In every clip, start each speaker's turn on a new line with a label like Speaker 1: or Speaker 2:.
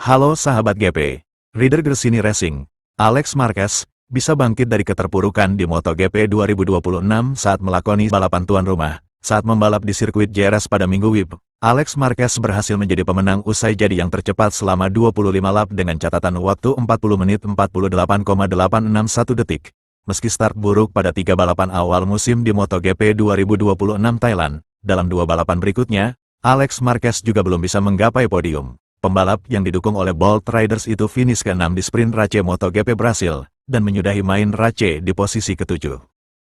Speaker 1: Halo sahabat GP, Rider Gresini Racing, Alex Marquez, bisa bangkit dari keterpurukan di MotoGP 2026 saat melakoni balapan tuan rumah. Saat membalap di sirkuit Jerez pada Minggu WIB, Alex Marquez berhasil menjadi pemenang usai jadi yang tercepat selama 25 lap dengan catatan waktu 40 menit 48,861 detik. Meski start buruk pada 3 balapan awal musim di MotoGP 2026 Thailand, dalam 2 balapan berikutnya, Alex Marquez juga belum bisa menggapai podium. Pembalap yang didukung oleh Bolt Riders itu finish ke-6 di sprint Race MotoGP Brasil, dan menyudahi main Race di posisi ke-7.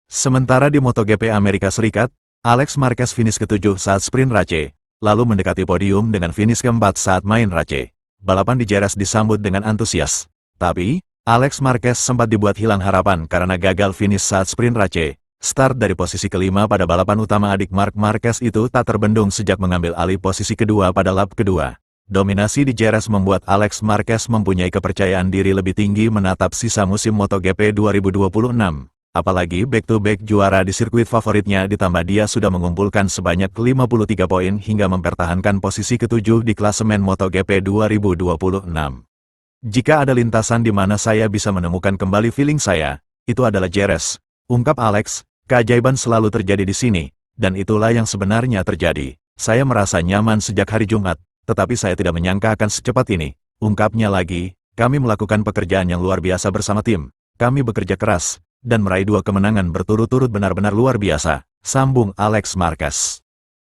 Speaker 1: Sementara di MotoGP Amerika Serikat, Alex Marquez finish ke-7 saat sprint Race, lalu mendekati podium dengan finish ke-4 saat main Race. Balapan di Jerez disambut dengan antusias. Tapi, Alex Marquez sempat dibuat hilang harapan karena gagal finish saat sprint Race. Start dari posisi ke-5 pada balapan utama adik Marc Marquez itu tak terbendung sejak mengambil alih posisi kedua pada lap kedua. Dominasi di Jerez membuat Alex Marquez mempunyai kepercayaan diri lebih tinggi menatap sisa musim MotoGP 2026. Apalagi back-to-back juara di sirkuit favoritnya ditambah dia sudah mengumpulkan sebanyak 53 poin hingga mempertahankan posisi ke-7 di klasemen MotoGP 2026. Jika ada lintasan di mana saya bisa menemukan kembali feeling saya, itu adalah Jerez, ungkap Alex. Keajaiban selalu terjadi di sini, dan itulah yang sebenarnya terjadi. Saya merasa nyaman sejak hari Jumat. Tetapi saya tidak menyangka akan secepat ini, ungkapnya lagi. Kami melakukan pekerjaan yang luar biasa bersama tim. Kami bekerja keras, dan meraih 2 kemenangan berturut-turut benar-benar luar biasa, sambung Alex Marquez.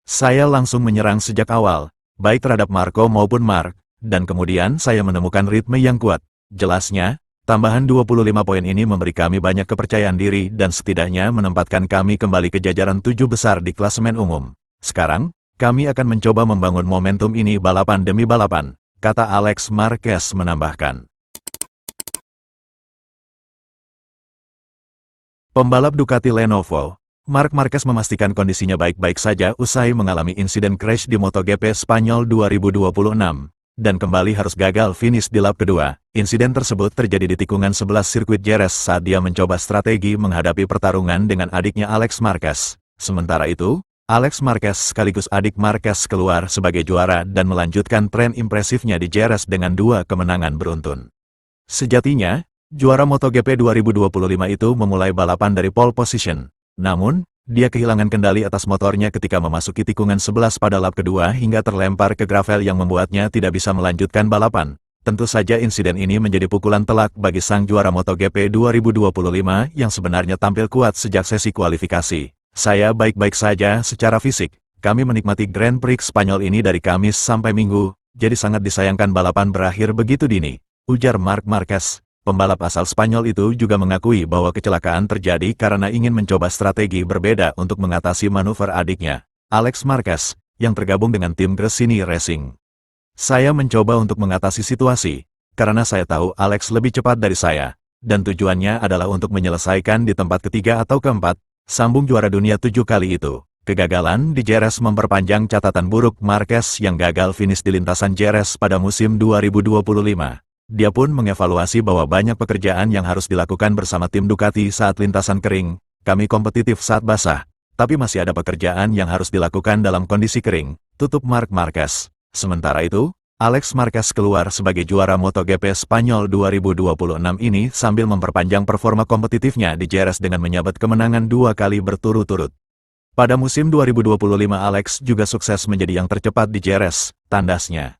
Speaker 1: Saya langsung menyerang sejak awal, baik terhadap Marco maupun Marc, dan kemudian saya menemukan ritme yang kuat. Jelasnya, tambahan 25 poin ini memberi kami banyak kepercayaan diri dan setidaknya menempatkan kami kembali ke jajaran 7 besar di klasemen umum. Sekarang, kami akan mencoba membangun momentum ini balapan demi balapan, kata Alex Marquez menambahkan. Pembalap Ducati Lenovo, Marc Marquez memastikan kondisinya baik-baik saja usai mengalami insiden crash di MotoGP Spanyol 2026, dan kembali harus gagal finish di lap kedua. Insiden tersebut terjadi di tikungan 11 sirkuit Jerez saat dia mencoba strategi menghadapi pertarungan dengan adiknya Alex Marquez. Sementara itu, Alex Marquez sekaligus adik Marquez keluar sebagai juara dan melanjutkan tren impresifnya di Jerez dengan 2 kemenangan beruntun. Sejatinya, juara MotoGP 2025 itu memulai balapan dari pole position. Namun, dia kehilangan kendali atas motornya ketika memasuki tikungan 11 pada lap kedua hingga terlempar ke gravel yang membuatnya tidak bisa melanjutkan balapan. Tentu saja insiden ini menjadi pukulan telak bagi sang juara MotoGP 2025 yang sebenarnya tampil kuat sejak sesi kualifikasi. Saya baik-baik saja secara fisik. Kami menikmati Grand Prix Spanyol ini dari Kamis sampai Minggu, jadi sangat disayangkan balapan berakhir begitu dini, ujar Marc Marquez. Pembalap asal Spanyol itu juga mengakui bahwa kecelakaan terjadi karena ingin mencoba strategi berbeda untuk mengatasi manuver adiknya, Alex Marquez, yang tergabung dengan tim Gresini Racing. Saya mencoba untuk mengatasi situasi, karena saya tahu Alex lebih cepat dari saya, dan tujuannya adalah untuk menyelesaikan di tempat ketiga atau keempat, sambung juara dunia 7 kali itu. Kegagalan di Jerez memperpanjang catatan buruk Marquez yang gagal finish di lintasan Jerez pada musim 2025. Dia pun mengevaluasi bahwa banyak pekerjaan yang harus dilakukan bersama tim Ducati saat lintasan kering. Kami kompetitif saat basah, tapi masih ada pekerjaan yang harus dilakukan dalam kondisi kering, tutup Marc Marquez. Sementara itu, Alex Marquez keluar sebagai juara MotoGP Spanyol 2026 ini sambil memperpanjang performa kompetitifnya di Jerez dengan menyabet kemenangan 2 kali berturut-turut. Pada musim 2025 Alex juga sukses menjadi yang tercepat di Jerez, tandasnya.